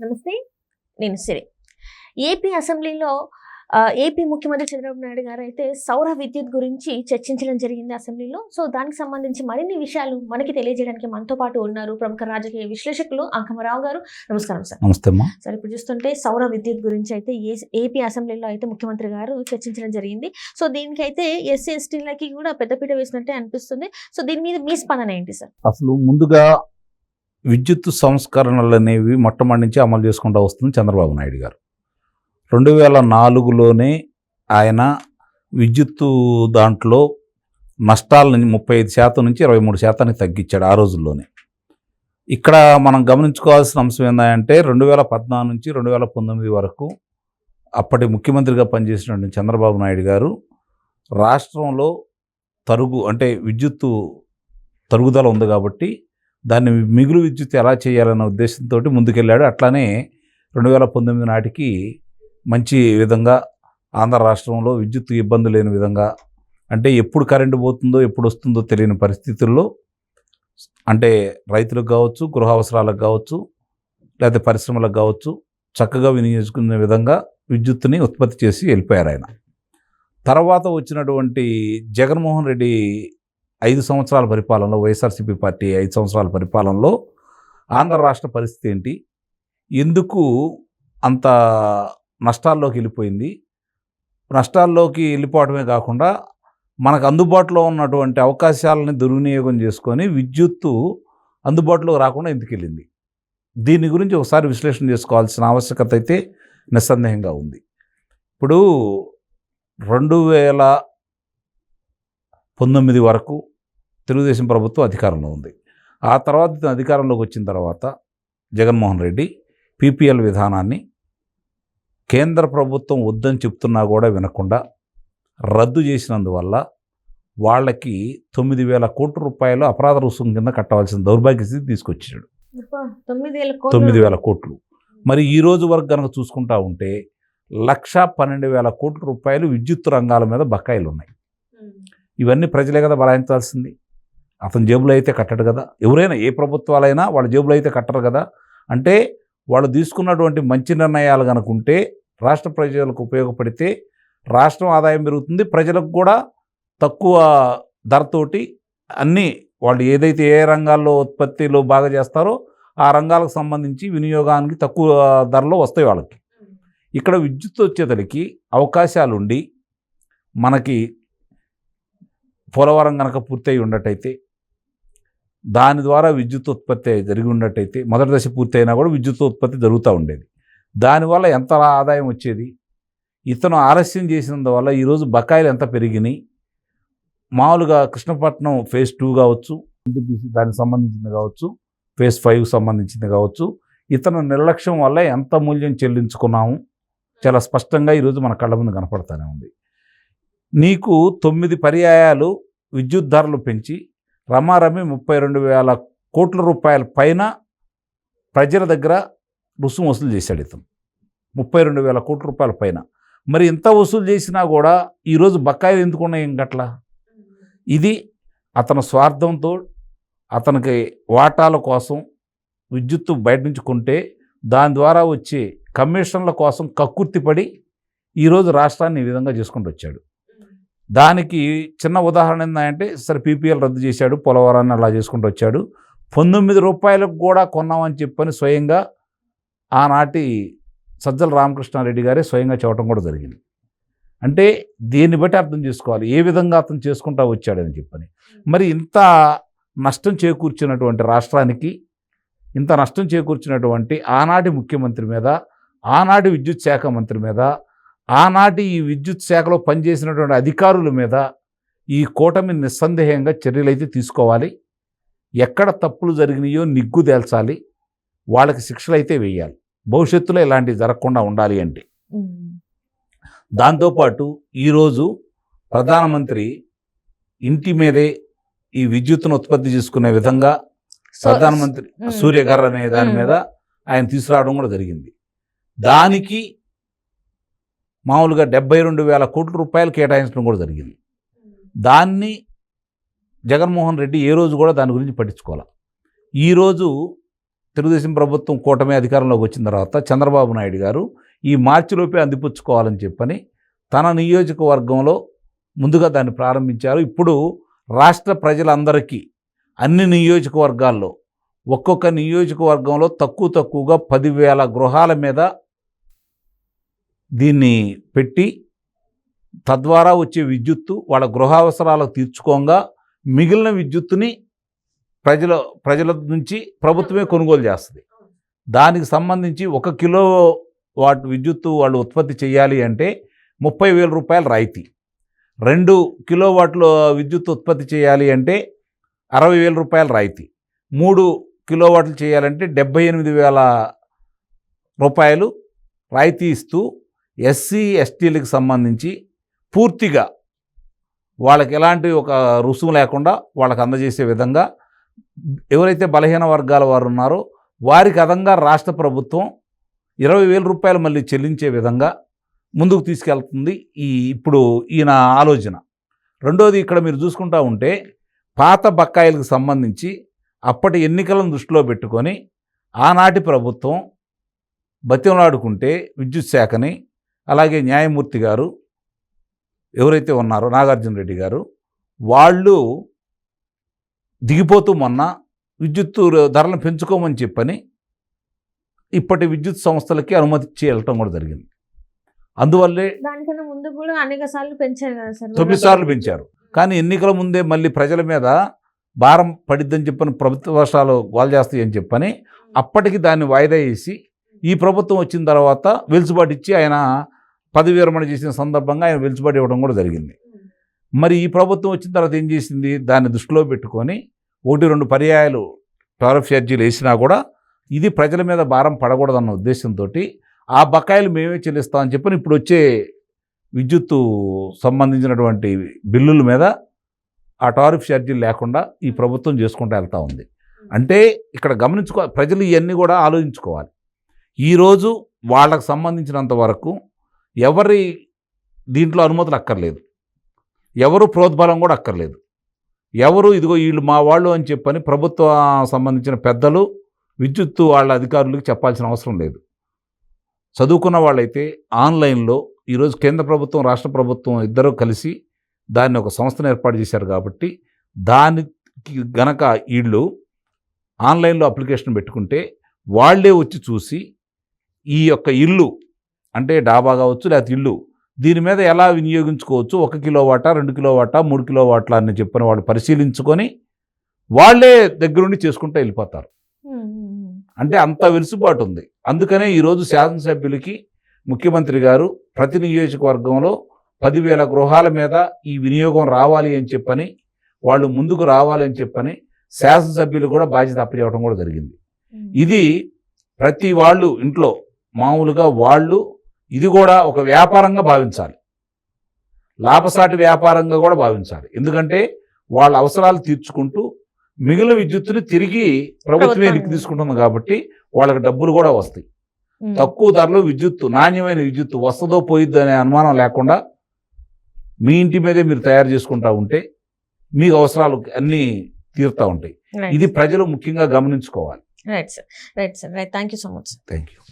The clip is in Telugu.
నమస్తే. నేను సిరి. ఏపీ అసెంబ్లీలో ఏపీ ముఖ్యమంత్రి చంద్రబాబు నాయుడు గారు అయితే సౌర విద్యుత్ గురించి చర్చించడం జరిగింది అసెంబ్లీలో. సో దానికి సంబంధించి మరిన్ని విషయాలు మనకి తెలియజేయడానికి మనతో పాటు ఉన్నారు ప్రముఖ రాజకీయ విశ్లేషకులు అంకమరావు గారు. నమస్కారం సార్. నమస్తే అమ్మా. సార్, ఇప్పుడు చూస్తుంటే సౌర విద్యుత్ గురించి అయితే ఏపీ అసెంబ్లీలో అయితే ముఖ్యమంత్రి గారు చర్చించడం జరిగింది. సో దీనికైతే ఎస్సీ ఎస్టీలకి కూడా పెద్దపీట వేసినట్టే అనిపిస్తుంది. సో దీని మీద మీ స్పందన ఏంటి సార్? అసలు ముందుగా విద్యుత్ సంస్కరణలు అనేవి మొట్టమొదటి నుంచి అమలు చేసుకుంటూ వస్తుంది చంద్రబాబు నాయుడు గారు. 2004లోనే ఆయన విద్యుత్తు దాంట్లో నష్టాలను 35% నుంచి 23% తగ్గించాడు ఆ రోజుల్లోనే. ఇక్కడ మనం గమనించుకోవాల్సిన అంశం ఏంటంటే 2014 నుంచి 2019 వరకు అప్పటి ముఖ్యమంత్రిగా పనిచేసినటువంటి చంద్రబాబు నాయుడు గారు రాష్ట్రంలో అంటే విద్యుత్తు తరుగుదల ఉంది కాబట్టి దాన్ని మిగులు విద్యుత్ ఎలా చేయాలన్న ఉద్దేశంతో ముందుకెళ్ళాడు. అట్లానే 2019 నాటికి మంచి విధంగా ఆంధ్ర రాష్ట్రంలో విద్యుత్ ఇబ్బంది లేని విధంగా, అంటే ఎప్పుడు కరెంటు పోతుందో ఎప్పుడు వస్తుందో తెలియని పరిస్థితుల్లో, అంటే రైతులకు కావచ్చు, గృహ అవసరాలకు కావచ్చు, లేకపోతే పరిశ్రమలకు కావచ్చు, చక్కగా వినియోగించుకునే విధంగా విద్యుత్తుని ఉత్పత్తి చేసి వెళ్ళిపోయారు ఆయన. తర్వాత వచ్చినటువంటి జగన్మోహన్ రెడ్డి 5 సంవత్సరాల పరిపాలనలో, వైఎస్ఆర్సీపీ పార్టీ 5 సంవత్సరాల పరిపాలనలో ఆంధ్ర రాష్ట్ర పరిస్థితి ఏంటి, ఎందుకు అంత నష్టాల్లోకి వెళ్ళిపోయింది, నష్టాల్లోకి వెళ్ళిపోవడమే కాకుండా మనకు అందుబాటులో ఉన్నటువంటి అవకాశాలని దుర్వినియోగం చేసుకొని విద్యుత్తు అందుబాటులోకి రాకుండా ఎందుకు వెళ్ళింది, దీని గురించి ఒకసారి విశ్లేషణ చేసుకోవాల్సిన ఆవశ్యకత అయితే నిస్సందేహంగా ఉంది. ఇప్పుడు 2019 వరకు తెలుగుదేశం ప్రభుత్వం అధికారంలో ఉంది. ఆ తర్వాత అధికారంలోకి వచ్చిన తర్వాత జగన్మోహన్ రెడ్డి పీపీఎల్ విధానాన్ని కేంద్ర ప్రభుత్వం వద్దని చెప్తున్నా కూడా వినకుండా రద్దు చేసినందువల్ల వాళ్ళకి 9,000 కోట్ల రూపాయలు అపరాధ రుసుం కింద కట్టవలసిన దౌర్భాగ్య స్థితి తీసుకొచ్చాడు. 9,000 కోట్లు. మరి ఈ రోజు వరకు కనుక చూసుకుంటా ఉంటే 1,12,000 కోట్ల రూపాయలు విద్యుత్ రంగాల మీద బకాయిలు ఉన్నాయి. ఇవన్నీ ప్రజలే కదా భరాయించాల్సింది. అతని జేబులో అయితే కట్టడు కదా. ఎవరైనా ఏ ప్రభుత్వాలైనా వాళ్ళ జేబులో అయితే కట్టరు కదా. అంటే వాళ్ళు తీసుకున్నటువంటి మంచి నిర్ణయాలు కనుకుంటే రాష్ట్ర ప్రజలకు ఉపయోగపడితే రాష్ట్రం ఆదాయం పెరుగుతుంది, ప్రజలకు కూడా తక్కువ ధరతోటి అన్నీ వాళ్ళు ఏదైతే ఏ రంగాల్లో ఉత్పత్తిలో బాగా చేస్తారో ఆ రంగాలకు సంబంధించి వినియోగానికి తక్కువ ధరలో వస్తాయి వాళ్ళకి. ఇక్కడ విద్యుత్ వచ్చేతలకి అవకాశాలుండి మనకి పోలవరం కనుక పూర్తయి ఉన్నట్టయితే, దాని ద్వారా విద్యుత్ ఉత్పత్తి జరిగి ఉన్నట్టయితే, మొదటి దశ పూర్తి అయినా కూడా విద్యుత్ ఉత్పత్తి జరుగుతూ ఉండేది. దానివల్ల ఎంత ఆదాయం వచ్చేది. ఇతను ఆలస్యం చేసినందువల్ల ఈరోజు బకాయిలు ఎంత పెరిగినాయి. మామూలుగా కృష్ణపట్నం ఫేజ్ 2 కావచ్చు, ఎన్టీపీసీ దానికి సంబంధించింది కావచ్చు, ఫేజ్ 5 సంబంధించింది కావచ్చు, ఇతను నిర్లక్ష్యం వల్ల ఎంత మూల్యం చెల్లించుకున్నాము చాలా స్పష్టంగా ఈరోజు మన కళ్ళ ముందు కనపడుతూనే ఉంది. నీకు 9 పర్యాయాలు విద్యుత్ ధరలు పెంచి రమారమి 32,000 కోట్ల రూపాయల పైన ప్రజల దగ్గర రుసుము వసూలు చేశాడు ఇతను. 32,000 కోట్ల రూపాయల పైన. మరి ఇంత వసూలు చేసినా కూడా ఈరోజు బకాయిలు ఎందుకున్నాయి ఇంకట్లా? ఇది అతని స్వార్థంతో, అతనికి వాటాల కోసం విద్యుత్తు బయట నుంచి కొంటే దాని ద్వారా వచ్చే కమిషన్ల కోసం కక్కుర్తిపడి ఈరోజు రాష్ట్రాన్ని ఈ విధంగా చేసుకుంటూ వచ్చాడు. దానికి చిన్న ఉదాహరణ ఏంటంటే, సరే పీపీఎల్ రద్దు చేశాడు, పోలవరాన్ని అలా చేసుకుంటూ వచ్చాడు. 19 రూపాయలకు కూడా కొన్నామని చెప్పని స్వయంగా ఆనాటి సజ్జల రామకృష్ణారెడ్డి గారే స్వయంగా చెప్పడం కూడా జరిగింది. అంటే దీన్ని బట్టి అర్థం చేసుకోవాలి ఏ విధంగా అతను చేసుకుంటూ వచ్చాడని చెప్పని. మరి ఇంత నష్టం చేకూర్చినటువంటి రాష్ట్రానికి, ఇంత నష్టం చేకూర్చినటువంటి ఆనాటి ముఖ్యమంత్రి మీద, ఆనాటి విద్యుత్ శాఖ మంత్రి మీద, ఆనాటి ఈ విద్యుత్ శాఖలో పనిచేసినటువంటి అధికారుల మీద ఈ కూటమి నిస్సందేహంగా చర్యలైతే తీసుకోవాలి. ఎక్కడ తప్పులు జరిగినాయో నిగ్గు తేల్చాలి, వాళ్ళకి శిక్షలు అయితే వేయాలి. భవిష్యత్తులో ఇలాంటివి జరగకుండా ఉండాలి అంటే. దాంతోపాటు ఈరోజు ప్రధానమంత్రి ఇంటి మీదే ఈ విద్యుత్తును ఉత్పత్తి చేసుకునే విధంగా ప్రధానమంత్రి సూర్యఘర్ అనే దాని మీద ఆయన తీసుకురావడం కూడా జరిగింది. దానికి మామూలుగా 72,000 కోట్ల రూపాయలు కేటాయించడం కూడా జరిగింది. దాన్ని జగన్మోహన్ రెడ్డి ఏ రోజు కూడా దాని గురించి పట్టించుకోవాలి. ఈరోజు తెలుగుదేశం ప్రభుత్వం కూటమి అధికారంలోకి వచ్చిన తర్వాత చంద్రబాబు నాయుడు గారు ఈ మార్చిలోపే అందిపుచ్చుకోవాలని చెప్పని తన నియోజకవర్గంలో ముందుగా దాన్ని ప్రారంభించారు. ఇప్పుడు రాష్ట్ర ప్రజలందరికీ అన్ని నియోజకవర్గాల్లో ఒక్కొక్క నియోజకవర్గంలో తక్కువగా 10,000 గృహాల మీద దీన్ని పెట్టి తద్వారా వచ్చే విద్యుత్తు వాళ్ళ గృహావసరాలకు తీర్చుకోగా మిగిలిన విద్యుత్తుని ప్రజల నుంచి ప్రభుత్వమే కొనుగోలు చేస్తుంది. దానికి సంబంధించి 1 కిలోవాట్ విద్యుత్తు వాళ్ళు ఉత్పత్తి చేయాలి అంటే 30,000 రూపాయలు రాయితీ, 2 కిలోవాట్ల విద్యుత్ ఉత్పత్తి చేయాలి అంటే 60,000 రూపాయలు రాయితీ, 3 కిలోవాట్లు చేయాలంటే 78,000 రూపాయలు రాయితీ ఇస్తూ ఎస్సీ ఎస్టీలకు సంబంధించి పూర్తిగా వాళ్ళకి ఎలాంటి ఒక రుసుము లేకుండా వాళ్ళకి అందజేసే విధంగా ఎవరైతే బలహీన వర్గాల వారు ఉన్నారో వారికి అదనంగా రాష్ట్ర ప్రభుత్వం 20,000 రూపాయలు మళ్ళీ చెల్లించే విధంగా ముందుకు తీసుకెళ్తుంది ఇప్పుడు ఈయన ఆలోచన. రెండోది, ఇక్కడ మీరు చూసుకుంటా ఉంటే పాత బకాయిలకు సంబంధించి అప్పటి ఎన్నికలను దృష్టిలో పెట్టుకొని ఆనాటి ప్రభుత్వం బతిమలాడుకుంటే విద్యుత్ శాఖని, అలాగే న్యాయమూర్తి గారు ఎవరైతే ఉన్నారో నాగార్జున రెడ్డి గారు, వాళ్ళు దిగిపోతూ మొన్న విద్యుత్తు ధరలను పెంచుకోమని చెప్పని ఇప్పటి విద్యుత్ సంస్థలకి అనుమతి చేయటం కూడా జరిగింది. అందువల్లే దానికన్నా ముందు కూడా అనేక సార్లు పెంచారు కదా సార్, 9 సార్లు పెంచారు. కానీ ఎన్నికల ముందే మళ్ళీ ప్రజల మీద భారం పడిద్దని చెప్పని ప్రభుత్వ వర్షాలు గోల్ చేస్తాయని చెప్పని అప్పటికి దాన్ని వాయిదా వేసి ఈ ప్రభుత్వం వచ్చిన తర్వాత వెలుసుబాటు ఇచ్చి ఆయన పదవి విరమణ చేసిన సందర్భంగా ఆయన వెలుసుబాటు ఇవ్వడం కూడా జరిగింది. మరి ఈ ప్రభుత్వం వచ్చిన తర్వాత ఏం చేసింది, దాన్ని దృష్టిలో పెట్టుకొని 1-2 పర్యాయాలు టారిఫ్ ఛార్జీలు వేసినా కూడా ఇది ప్రజల మీద భారం పడకూడదన్న ఉద్దేశంతో ఆ బకాయిలు మేమే చెల్లిస్తామని చెప్పని ఇప్పుడు వచ్చే విద్యుత్తు సంబంధించినటువంటి బిల్లుల మీద ఆ టారిఫ్ ఛార్జీలు లేకుండా ఈ ప్రభుత్వం చేసుకుంటూ వెళ్తూ ఉంది. అంటే ఇక్కడ ప్రజలు ఇవన్నీ కూడా ఆలోచించుకోవాలి. ఈరోజు వాళ్ళకు సంబంధించినంత వరకు ఎవరి దీంట్లో అనుమతులు అక్కర్లేదు, ఎవరు ప్రోద్బలం కూడా అక్కర్లేదు, ఎవరు ఇదిగో వీళ్ళు మా వాళ్ళు అని చెప్పని ప్రభుత్వ సంబంధించిన పెద్దలు విద్యుత్తు వాళ్ళ అధికారులకు చెప్పాల్సిన అవసరం లేదు. చదువుకున్న వాళ్ళైతే ఆన్లైన్లో ఈరోజు కేంద్ర ప్రభుత్వం రాష్ట్ర ప్రభుత్వం ఇద్దరూ కలిసి దాన్ని ఒక సంస్థను ఏర్పాటు చేశారు కాబట్టి దానికి గనక వీళ్ళు ఆన్లైన్లో అప్లికేషన్ పెట్టుకుంటే వాళ్ళే వచ్చి చూసి ఈ యొక్క ఇల్లు అంటే డాబా కావచ్చు లేకపోతే ఇల్లు దీని మీద ఎలా వినియోగించుకోవచ్చు, 1 కిలోవాటా 2 కిలోవాటా 3 కిలోవాట్ల అని చెప్పిన వాళ్ళు పరిశీలించుకొని వాళ్ళే దగ్గరుండి చేసుకుంటూ వెళ్ళిపోతారు. అంటే అంత వెలుసుబాటు ఉంది. అందుకనే ఈరోజు శాసనసభ్యులకి ముఖ్యమంత్రి గారు ప్రతి నియోజకవర్గంలో 10,000 గృహాల మీద ఈ వినియోగం రావాలి అని చెప్పని వాళ్ళు ముందుకు రావాలి అని చెప్పని శాసనసభ్యులు కూడా బాధ్యత అప్పచెప్పడం కూడా జరిగింది. ఇది ప్రతి వాళ్ళు ఇంట్లో మామూలుగా వాళ్ళు ఇది కూడా ఒక వ్యాపారంగా భావించాలి, లాభసాటి వ్యాపారంగా కూడా భావించాలి. ఎందుకంటే వాళ్ళ అవసరాలు తీర్చుకుంటూ మిగిలిన విద్యుత్తుని తిరిగి ప్రభుత్వమే ఎక్కి తీసుకుంటుంది కాబట్టి వాళ్ళకి డబ్బులు కూడా వస్తాయి. తక్కువ ధరలో విద్యుత్తు, నాణ్యమైన విద్యుత్తు వస్తుందో పోయిద్దో అనే అనుమానం లేకుండా మీ ఇంటి మీదే మీరు తయారు చేసుకుంటా ఉంటే మీకు అవసరాలు అన్నీ తీరుతూ ఉంటాయి. ఇది ప్రజలు ముఖ్యంగా గమనించుకోవాలి. Right sir, thank you so much. Thank you.